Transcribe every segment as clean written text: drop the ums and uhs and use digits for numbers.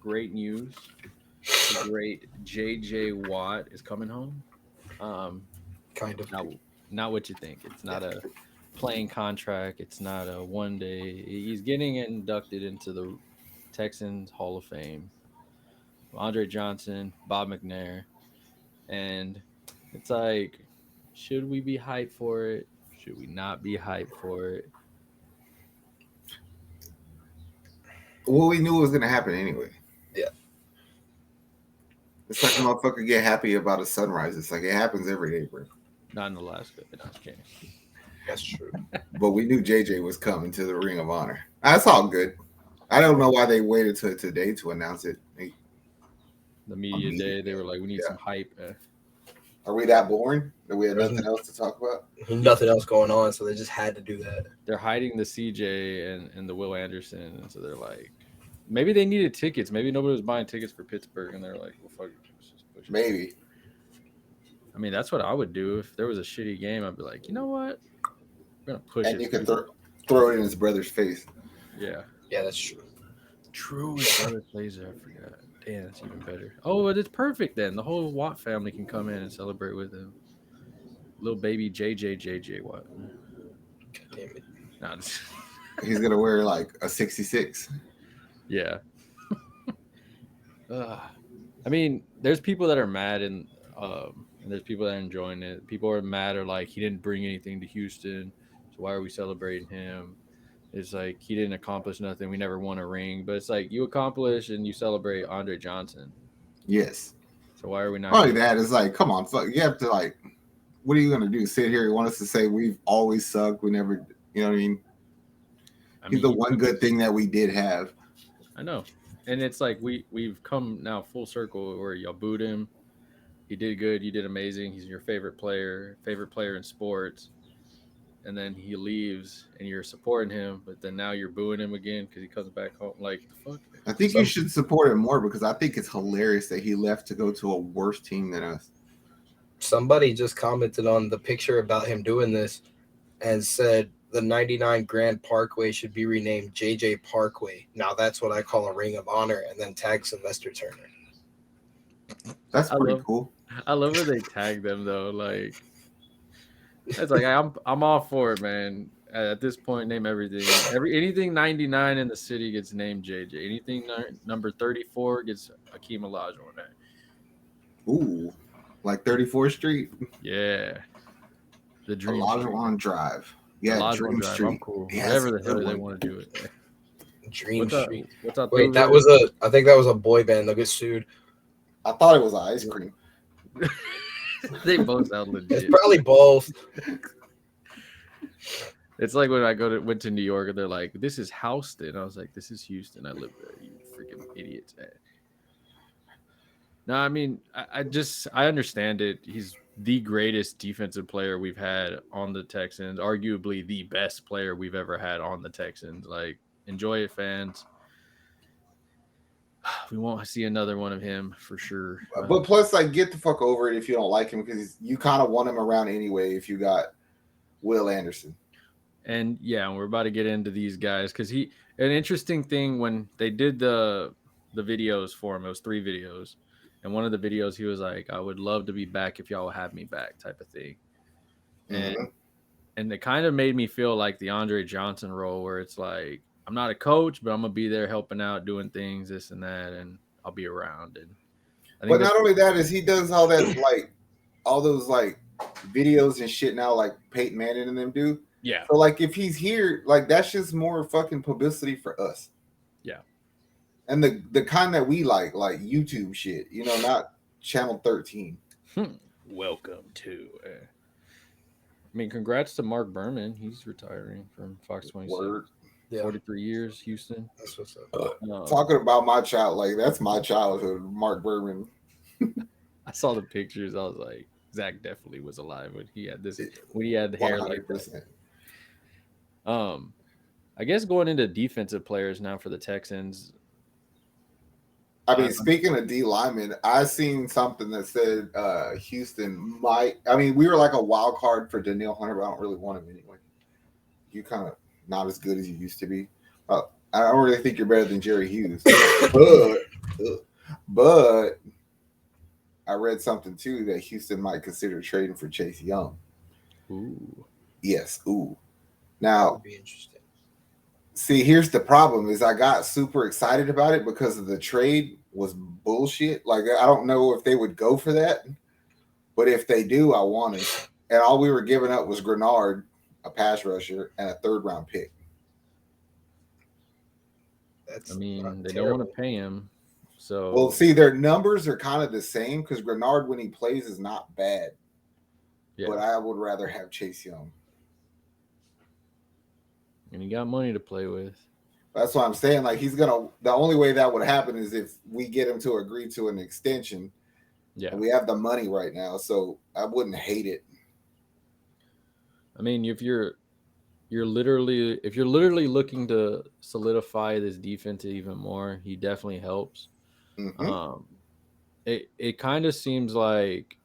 great news. The great J.J. Watt is coming home. Um, Kind of. not what you think. It's not a playing contract. It's not a one day. He's getting inducted into the Texans Hall of Fame. Andre Johnson, Bob McNair, and it's like, should we be hyped for it? Should we not be hyped for it? Well, we knew it was gonna happen anyway. Yeah. It's like a motherfucker get happy about a sunrise. It's like it happens every day, bro. Not in Alaska. No, it's kidding. That's true. But we knew JJ was coming to the Ring of Honor. That's all good. I don't know why they waited till today to announce it. The media day, they were like, we need some hype. Are we that boring that we had nothing else to talk about? Nothing else going on, so they just had to do that. They're hiding the CJ and the Will Anderson, and so they're like, maybe they needed tickets. Maybe nobody was buying tickets for Pittsburgh, and they're like, well, fuck it. Let's just push it. Maybe. I mean, that's what I would do if there was a shitty game. I'd be like, you know what? We're gonna push it. And you can throw it in his brother's face. Yeah. Yeah, that's true. True, his brother plays there. I forgot. Damn, that's even better. Oh, but it's perfect then. The whole Watt family can come in and celebrate with him. Little baby JJ Watt. God damn it. Nah, He's gonna wear like a 66. yeah. I mean, there's people that are mad and there's people that are enjoying it. People are mad or like he didn't bring anything to Houston, so why are we celebrating him? It's like he didn't accomplish nothing. We never won a ring, but it's like you accomplish and you celebrate Andre Johnson. Yes. So why are we not? Probably that is like, come on, fuck. You have to like, what are you gonna do? Sit here? You want us to say we've always sucked? We never, you know what I mean? He's the one good thing that we did have. I know, and it's like we've come now full circle where y'all booed him. He did good. You did amazing. He's your favorite player in sports. And then he leaves and you're supporting him, but then now you're booing him again because he comes back home. Like, the fuck? I think you should support him more because I think it's hilarious that he left to go to a worse team than us. Somebody just commented on the picture about him doing this and said the 99 Grand Parkway should be renamed JJ Parkway. Now that's what I call a Ring of Honor, and then tag Sylvester Turner. That's pretty cool. I love when they tag them though. Like, it's like I'm all for it, man. At this point, name everything. Anything 99 in the city gets named JJ. Anything number 34 gets Akeem Olajuwon. Ooh, like 34th Street. Yeah, the Dream Olajuwon Drive. Yeah, Olajuwon Dream Drive. Street. I'm cool. Yeah, Whatever the hell they want to do it. Dream Street. What's up? Wait, I think that was a boy band. They'll get sued. I thought it was ice cream. They both sound legit. It's probably both. It's like when I went to New York and they're like, "This is Houston." I was like, "This is Houston. I live there." You freaking idiots. No, I mean, I understand it. He's the greatest defensive player we've had on the Texans, arguably the best player we've ever had on the Texans. Like, enjoy it, fans. We won't see another one of him for sure. But plus, like, get the fuck over it if you don't like him because you kind of want him around anyway if you got Will Anderson. And yeah, we're about to get into these guys because an interesting thing when they did the videos for him, it was 3 videos. And one of the videos, he was like, I would love to be back if y'all will have me back type of thing. And it kind of made me feel like the Andre Johnson role where it's like, I'm not a coach, but I'm going to be there helping out, doing things, this and that, and I'll be around. And but not only that is he does all that, like, all those, like, videos and shit now, like Peyton Manning and them do. Yeah. So, like, if he's here, like, that's just more fucking publicity for us. Yeah. And the kind that we like YouTube shit, you know, not Channel 13. Welcome to. I mean, congrats to Mark Berman. He's retiring from Fox 27. Word. Yeah. 43 years, Houston. That's what's up. Talking about my child, like, that's my childhood, Mark Berman. I saw the pictures. I was like, Zach definitely was alive when he had this. When he had the hair 100%. Like that. I guess going into defensive players now for the Texans. I mean, speaking of D linemen, I seen something that said Houston might. I mean, we were like a wild card for Danielle Hunter, but I don't really want him anyway. You kind of not as good as you used to be. I don't really think you're better than Jerry Hughes. Ugh. But I read something too that Houston might consider trading for Chase Young. Ooh. Yes, ooh. That Now, would be interesting. see, here's the problem: is I got super excited about it because of the trade was bullshit. Like I don't know if they would go for that, but if they do, I want it. And all we were giving up was Grenard, a pass rusher, and a third round pick. I That's not mean, they don't want to terrible. pay him, Well, so see, their numbers are kind of the same because Grenard, when he plays, is not bad. But yeah. I would rather have Chase Young. And he got money to play with. That's what I'm saying. Like he's gonna. The only way that would happen is if we get him to agree to an extension, Yeah. and we have the money right now. So I wouldn't hate it. I mean, if you're literally looking to solidify this defense even more, he definitely helps. Hmm. Um, it kind of seems like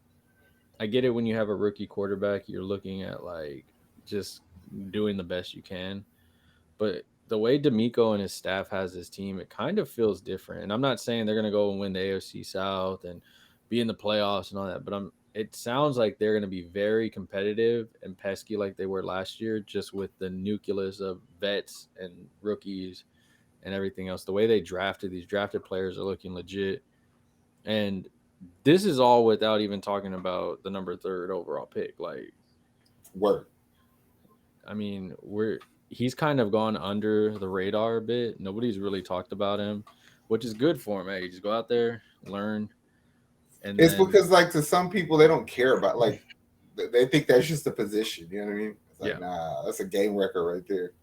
I get it when you have a rookie quarterback, you're looking at like just doing the best you can. But the way D'Amico and his staff has this team, it kind of feels different. And I'm not saying they're gonna go and win the AFC South and be in the playoffs and all that, but it sounds like they're gonna be very competitive and pesky like they were last year, just with the nucleus of vets and rookies and everything else. The way they drafted these drafted players are looking legit. And this is all without even talking about the number third overall pick. Like, Work. I mean, he's kind of gone under the radar a bit. Nobody's really talked about him, which is good for him. Hey, just go out there, learn, and It's then because like to some people they don't care about like they think that's just a position. You know what I mean? It's like yeah, nah, that's a game record right there.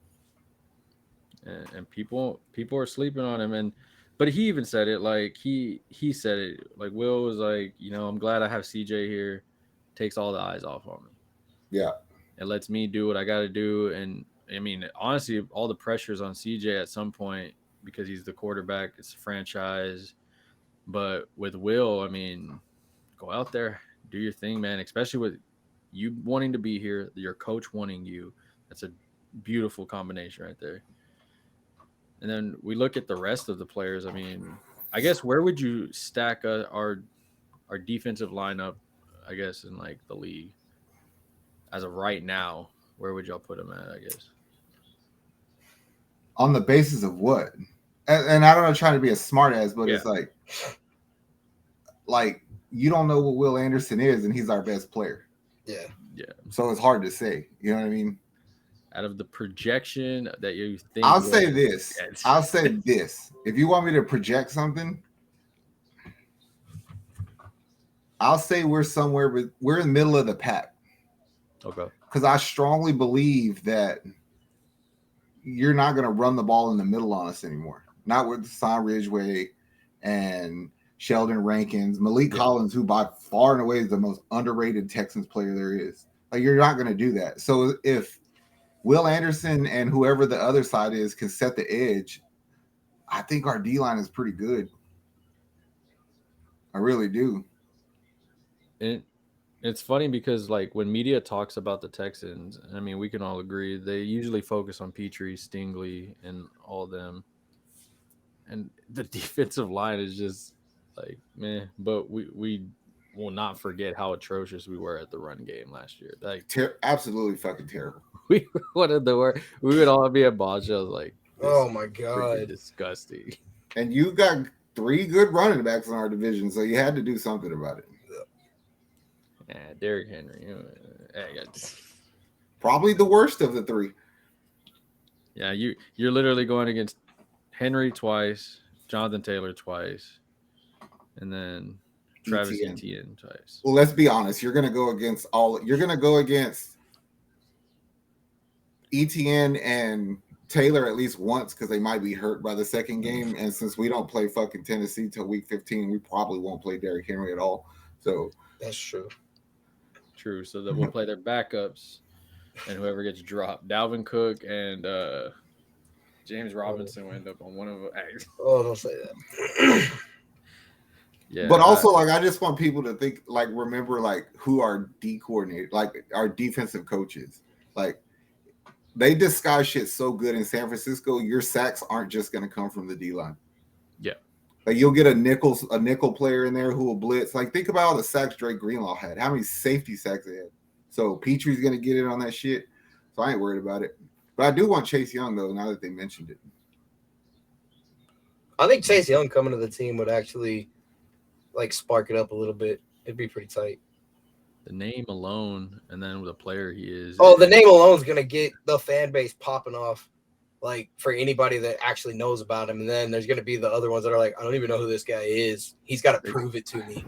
and people are sleeping on him. And but he even said it like he said it like Will was like, I'm glad I have CJ here, takes all the eyes off on me. Yeah. It lets me do what I got to do. And I mean, honestly, all the pressure's on CJ at some point because he's the quarterback. It's a franchise. But with Will, I mean, go out there, do your thing, man. Especially with you wanting to be here, your coach wanting you. That's a beautiful combination right there. And then we look at the rest of the players. I mean, I guess where would you stack our defensive lineup? I guess in like the league as of right now, where would y'all put them at? I guess. On the basis of what? And I don't know, trying to be a smart ass, but Yeah, it's like you don't know what Will Anderson is, and he's our best player. Yeah. yeah. So it's hard to say. You know what I mean? Out of the projection that you think I'll Will say Anderson this. gets. I'll say this. If you want me to project something, I'll say we're somewhere with we're in the middle of the pack. Okay. Because I strongly believe that you're not going to run the ball in the middle on us anymore. Not with Hassan Ridgeway and Sheldon Rankins, Malik Yeah. Collins, who by far and away is the most underrated Texans player there is. Like you're not going to do that. So if Will Anderson and whoever the other side is can set the edge, I think our D line is pretty good. I really do. And it's funny because like when media talks about the Texans, I mean we can all agree they usually focus on Petrie, Stingley, and all of them. And the defensive line is just like meh. But we will not forget how atrocious we were at the run game last year. Like Absolutely fucking terrible. we were one of the worst. We would all be at ball shows like this Oh is my freaking god. disgusting. And you got three good running backs in our division, so you had to do something about it. Yeah, Derrick Henry. Probably the worst of the three. Yeah, you're literally going against Henry twice, Jonathan Taylor twice, and then Travis ETN. Etienne twice. Well, let's be honest. You're going to go against all. You're going to go against ETN and Taylor at least once because they might be hurt by the second game. And since we don't play fucking Tennessee till week 15, we probably won't play Derrick Henry at all. So That's true. True. So that we'll play their backups, and whoever gets dropped, Dalvin Cook and James Robinson will end up on one of them. Oh, don't say that. Yeah, but also, like, I just want people to think, like, remember, like, who our D coordinator, like, our defensive coaches, like, they disguise shit so good in San Francisco. Your sacks aren't just going to come from the D line. yeah. Like you'll get a nickel player in there who will blitz. Like think about all the sacks Drake Greenlaw had. How many safety sacks they had? So Petrie's gonna get it on that shit. So I ain't worried about it. But I do want Chase Young though. Now that they mentioned it, I think Chase Young coming to the team would actually like spark it up a little bit. It'd be pretty tight. The name alone, and then the player he is. Oh, the name alone is gonna get the fan base popping off, like for anybody that actually knows about him. And then there's gonna be the other ones that are like, I don't even know who this guy is. He's got to prove it to me.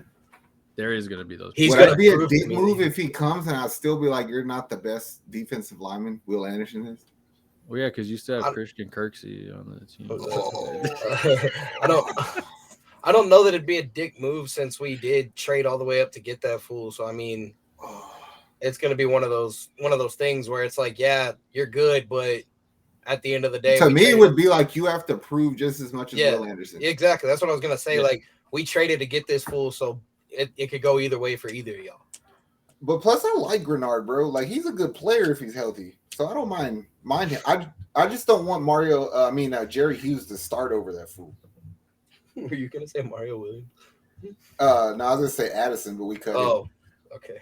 There is gonna be those. He's would gonna that be a prove to dick me move that if he comes and I'd still be like, you're not the best defensive lineman Will Anderson is? Well, yeah, because you still have Christian Kirksey on the team. I don't know that it'd be a dick move since we did trade all the way up to get that fool. So I mean, it's gonna be one of those things where it's like, yeah, you're good, but at the end of the day, to me, it would be like you have to prove just as much as Will Anderson. Exactly. That's what I was gonna say. Yeah. Like we traded to get this fool, so it could go either way for either of y'all. But plus, I like Grenard, bro. Like he's a good player if he's healthy, so I don't mind him. I just don't want Jerry Hughes to start over that fool. Were you gonna say Mario Williams? No, I was gonna say Addison, but we cut him. Oh, okay.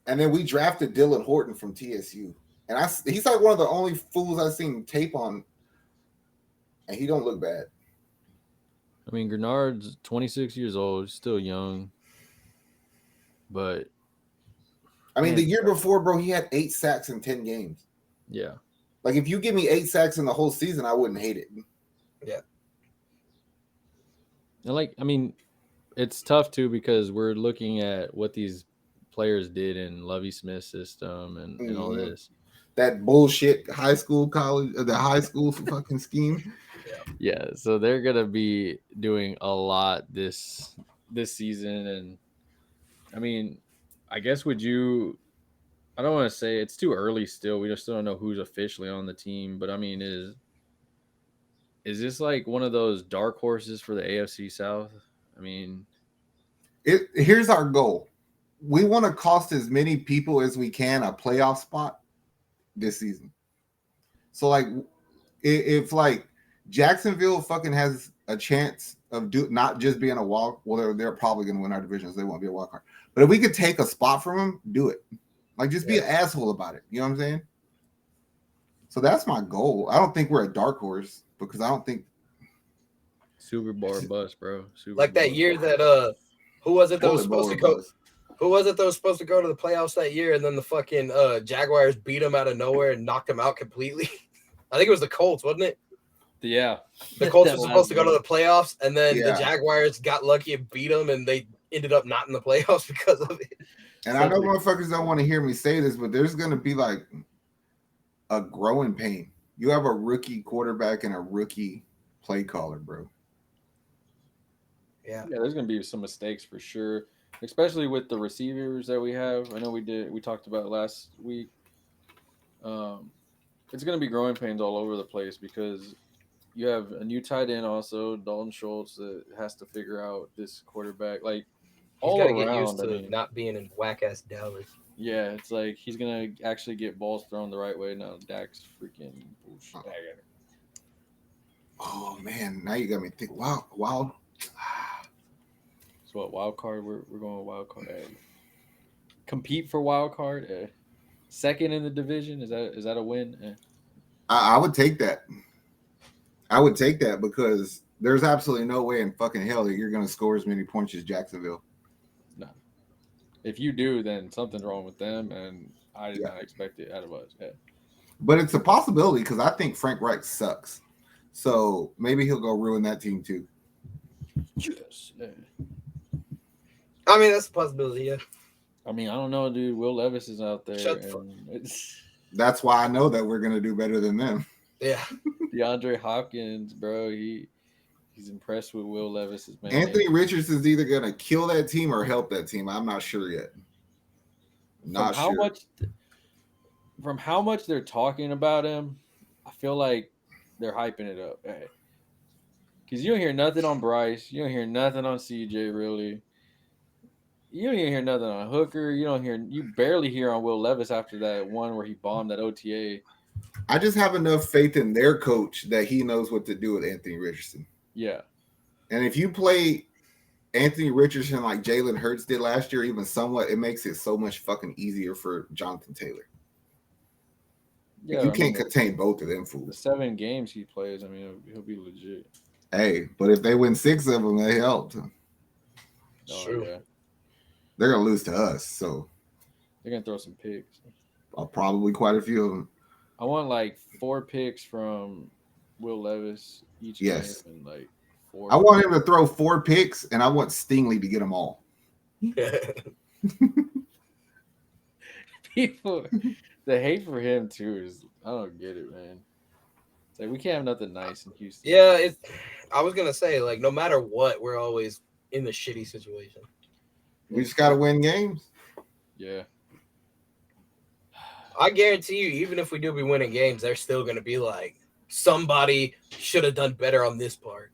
And then we drafted Dylan Horton from TSU, and he's like one of the only fools I've seen tape on, and he don't look bad. I mean, Grenard's 26 years old, still young, but I mean, the year before, bro, he had 8 sacks in 10 games. Yeah. Like if you give me 8 sacks in the whole season, I wouldn't hate it. Yeah. And it's tough too because we're looking at what these players did in Lovie Smith's system and all this. That bullshit high school fucking scheme. Yeah, so they're gonna be doing a lot this season, and I mean, I guess I don't want to say it's too early still. We just still don't know who's officially on the team, but I mean, is this like one of those dark horses for the AFC South? I mean, here's our goal. We want to cost as many people as we can a playoff spot this season. So like if like Jacksonville fucking has a chance of not just being a wild, well, they're probably going to win our divisions. They won't be a wild card. But if we could take a spot from them, do it. Like just be an asshole about it. You know what I'm saying? So that's my goal. I don't think we're a dark horse because I don't think Super Bowl bust, bro. That year that who was it that was supposed to go? Who was it that was supposed to go to the playoffs that year? And then the fucking Jaguars beat them out of nowhere and knocked them out completely. I think it was the Colts, wasn't it? Yeah. The Colts were supposed to go to the playoffs, and then the Jaguars got lucky and beat them, and they ended up not in the playoffs because of it. And I know motherfuckers don't want to hear me say this, but there's going to be like a growing pain. You have a rookie quarterback and a rookie play caller, bro. Yeah, there's going to be some mistakes for sure, especially with the receivers that we have. I know we talked about last week. It's going to be growing pains all over the place because you have a new tight end also, Dalton Schultz, that has to figure out this quarterback. Like, he's got to get used to not being in whack-ass Dallas. Yeah, it's like he's going to actually get balls thrown the right way. Now Dak's freaking bullshit. Oh, man. Now you got me think. Wow. So what, wild card? We're going wild card. Compete for wild card? Second in the division? Is that a win? I would take that. I would take that because there's absolutely no way in fucking hell that you're going to score as many points as Jacksonville. No. If you do, then something's wrong with them, and I did not expect it out of us. Yeah. But it's a possibility because I think Frank Reich sucks. So maybe he'll go ruin that team too. Yes. I mean, that's a possibility, yeah. I mean, I don't know, dude. Will Levis is out there. That's why I know that we're going to do better than them. Yeah. DeAndre Hopkins, bro, he's impressed with Will Levis's man. Anthony Richardson's either going to kill that team or help that team. I'm not sure yet. From how much they're talking about him, I feel like they're hyping it up. Because you don't hear nothing on Bryce. You don't hear nothing on CJ, really. You don't even hear nothing on Hooker. You barely hear on Will Levis after that one where he bombed that OTA. I just have enough faith in their coach that he knows what to do with Anthony Richardson. Yeah. And if you play Anthony Richardson like Jalen Hurts did last year, even somewhat, it makes it so much fucking easier for Jonathan Taylor. Yeah. You I mean, can't contain both of them the fools. 7 games he plays, I mean, he'll be legit. Hey, but if they win 6 of them, they helped. Oh, True. yeah. They're gonna lose to us, so They're going to throw some picks. probably quite a few of them. I want like 4 picks from Will Levis each game Yes, and like I 4 want him to throw 4 picks, and I want Stingley to get them all. people. The hate for him too is I don't get it, man. It's like we can't have nothing nice in Houston. Yeah, I was gonna say, like, no matter what, we're always in the shitty situation. We just gotta win games. Yeah. I guarantee you, even if we do be winning games, they're still gonna be like, somebody should have done better on this part.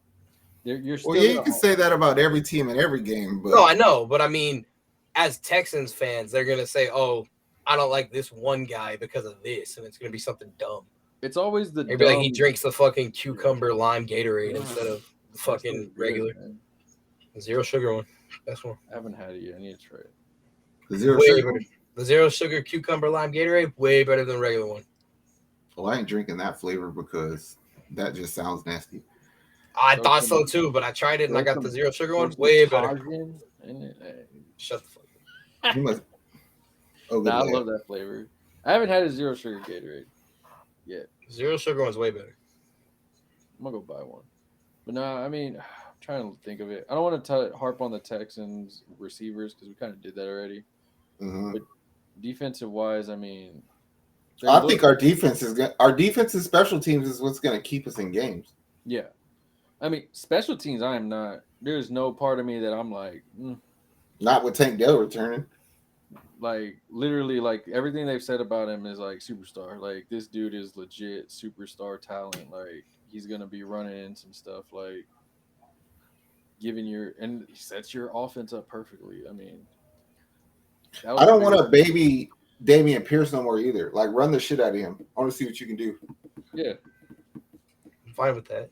You're still Well, yeah, you gonna- can say that about every team in every game, but No, I know, but I mean, as Texans fans, they're gonna say, "Oh, I don't like this one guy because of this," and it's gonna be something dumb. it's always the They'd be like, dumb. he drinks the fucking cucumber lime Gatorade instead of the That's so fucking good, regular man. zero sugar one. That's one. I haven't had it yet. I need to try it. the zero Way sugar. better. The zero sugar cucumber lime Gatorade, way better than the regular one. Well, I ain't drinking that flavor because that just sounds nasty. I Throw thought so some- too, but I tried it and I throw got the some- zero sugar throw one. some Way better. Cajun in it. Hey. Shut the fuck up. You must. Oh, good Nah, I lad. love that flavor. I haven't had a zero sugar Gatorade yet. Zero sugar one's way better. I'm gonna go buy one. But no, I mean, I'm trying to think of it. I don't want to harp on the Texans receivers because we kind of did that already. Mhm. But defensive wise, I mean, I think our defense and special teams is what's going to keep us in games. yeah. I mean, special teams. I am not. There's no part of me that I'm like, Not with Tank Dell returning. like literally, like everything they've said about him is like superstar. Like this dude is legit superstar talent. Like he's gonna be running in some stuff. Like giving and he sets your offense up perfectly. I mean, that was I don't the want to biggest- baby Damian Pierce no more either. Like, run the shit out of him. I want to see what you can do. Yeah, I'm fine with that.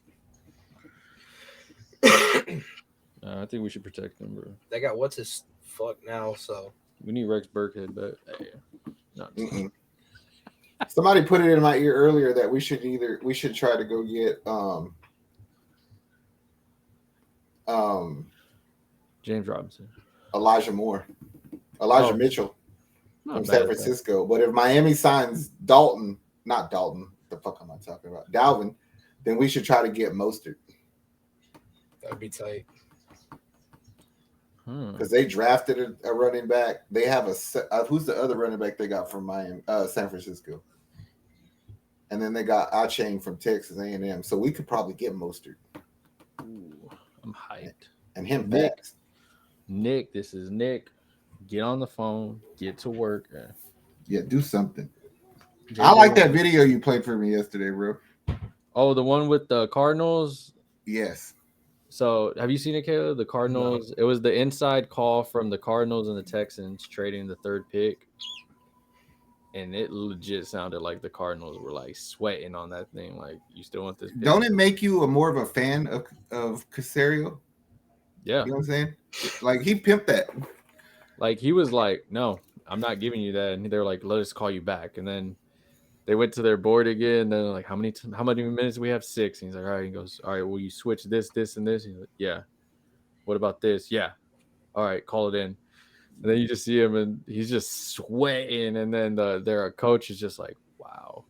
I think we should protect him, bro. They got what's his fuck now, so We need Rex Burkhead, but hey, not Mm-mm. Somebody put it in my ear earlier that we should try to go get James Robinson. Elijah Oh. Mitchell Not from bad San at that. Francisco. But if Miami signs not Dalton, the fuck am I talking about? Dalvin, then we should try to get Mostert that'd be tight. because they drafted a running back. They have who's the other running back they got from San Francisco, and then they got Achane from Texas A&M. So we could probably get Mostert Ooh, I'm hyped. and him Nick. back. Nick, this is Nick. Get on the phone. Get to work. Yeah, do something. JJ I like that video you played for me yesterday, bro. Oh, the one with the Cardinals. Yes. So, have you seen it, Caleb? The Cardinals. It was the inside call from the Cardinals and the Texans trading the 3rd pick, and it legit sounded like the Cardinals were like sweating on that thing. Like, you still want this pick? Don't it make you more of a fan of Casario? Yeah. You know what I'm saying? Like, he pimped that. Like he was like, "No, I'm not giving you that," and they were like, "Let us call you back." And then they went to their board again. And then like, how many minutes do we have? 6. And he's like, "All right." He goes, "All right, will you switch this, this, and this?" He's like, "Yeah." "What about this?" "Yeah." "All right, call it in." And then you just see him, and he's just sweating. And then their coach is just like, "Wow."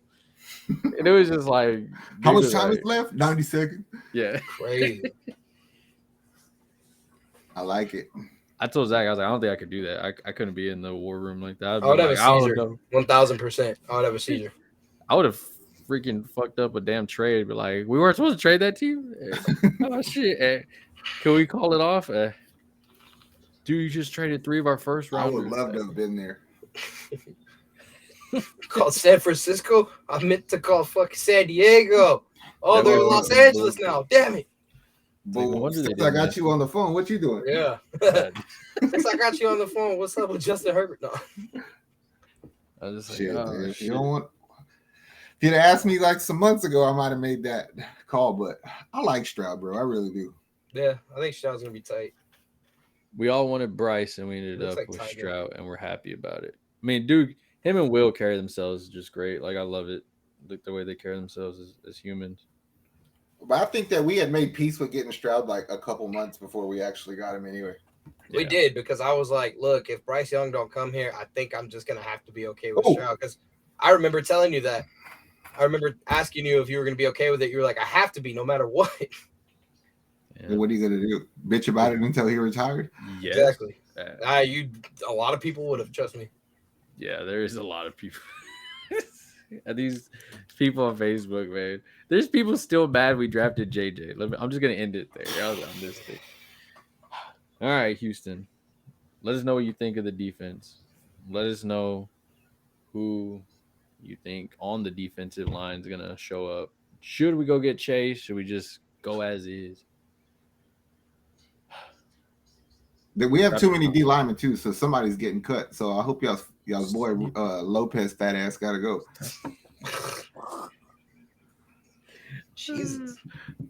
And it was just like, How much dude, time like, is left? 90 seconds. Yeah. Crazy. I like it. I told Zach, I was like, I don't think I could do that. I couldn't be in the war room like that. I would have a seizure. know. 1000%. I would have a seizure. I would have freaking fucked up a damn trade. But like, we weren't supposed to trade that to you. Oh shit! Can we call it off? Dude, you just traded 3 of our first I rounders. would love to have been there. Called San Francisco. I meant to call fucking San Diego. Oh, That they're in was Los bullshit. Angeles now. Damn it. But no wonder they since did I got that. you on the phone, what you doing? Yeah. Since I got you on the phone, what's up with Justin Herbert? No. I was just like, Shit, oh, dude. shit. You don't want. you'd have asked me like some months ago, I might have made that call. But I like Stroud, bro. I really do. Yeah, I think Stroud's gonna be tight. We all wanted Bryce, and we ended Looks up like with Tiger. Stroud, and we're happy about it. I mean, dude, him and Will carry themselves just great. Like I love it, like the way they carry themselves as humans. But I think that we had made peace with getting Stroud like a couple months before we actually got him anyway. We did, because I was like, look, if Bryce Young don't come here, I think I'm just gonna have to be okay with Stroud. Because I remember telling you that. I remember asking you if you were gonna be okay with it. You were like, I have to be, no matter what. Yeah. What are you gonna do? Bitch about it until he retired? Yes. Exactly. A lot of people would have, trust me. Yeah, there is a lot of people. These people on Facebook, man. There's people still mad we drafted JJ. I'm just gonna end it there. I was on this thing. All right, Houston. Let us know what you think of the defense. Let us know who you think on the defensive line is gonna show up. Should we go get Chase? Should we just go as is? We have too many D linemen too, so somebody's getting cut. So I hope y'all's boy Lopez fat ass gotta go. Jesus.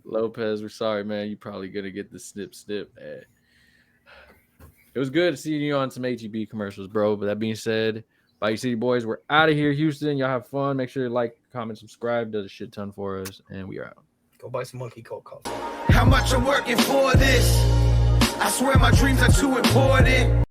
Lopez, we're sorry, man. You probably gonna get the snip. Man. It was good seeing you on some HEB commercials, bro. But that being said, Bayou City boys, we're out of here, Houston. Y'all have fun. Make sure you like, comment, subscribe. Does a shit ton for us, and we are out. Go buy some monkey cold coffee. How much I'm working for this? I swear my dreams are too important.